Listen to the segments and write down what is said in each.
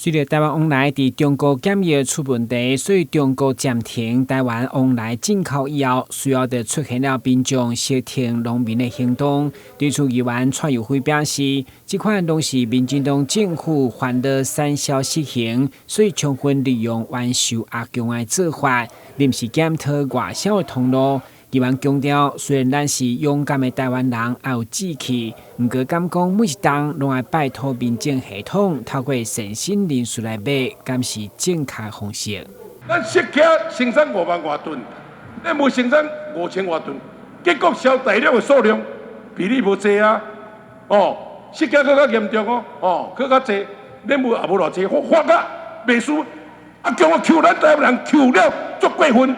随着台湾往来伫中国检疫出问题，所以中国暂停台湾往来进口以后，随后就出现了民众熄停农民的行动。对此，议员蔡友辉表示，这款拢是民进党政府烦恼产销实行，所以充分利用冤受压强的做法，临时检讨外销的通路。议员强调，虽然咱是勇敢的台湾人，也有志气，不过敢讲每一档拢要拜托民政系统透过诚信人士来买，敢是正确方式。咱适客生产5万多吨，咱无生产5000多吨，结果销大量的数量比例无济啊！适客更较严重更较济，咱无也无偌济，发甲袂输，叫我扣咱台湾人扣了足过分。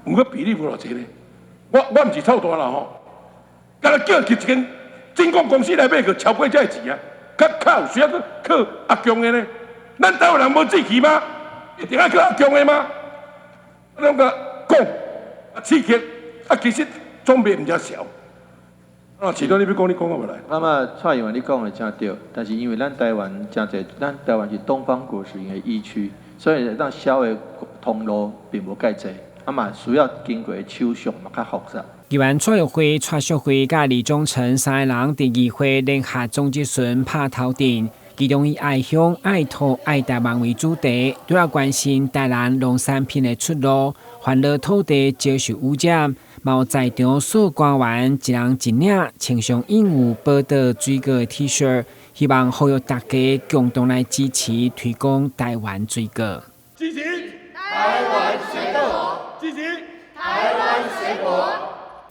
唔过比例无偌济咧，我唔是臭大啦敢若叫一间进口公司来买，去超过这钱啊，较有需要去靠压强的呢？咱台湾人无志气吗？一定要靠压强的吗？咱个讲刺激其实装备唔遮少。其他你要讲，你讲我无来。那么蔡议员你讲的真对，但是因为咱台湾真侪，咱台湾是东方果实园的疫区，所以咱销的通路并无介济。需要经过手续嘛较复杂。议员蔡友辉、蔡淑慧甲李宗诚三个人伫议会联合总质询拍头阵，其中以爱乡、爱土、爱台湾为主题，主要关心台南农产品的出路，烦恼土地接受污染。有在场所官员一人一领穿上印有报道水果的 T 恤，希望呼吁大家共同来支持推广台湾水果。支持台湾水果。支持台湾水果。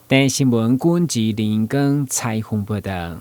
台新闻管制林根采访报道。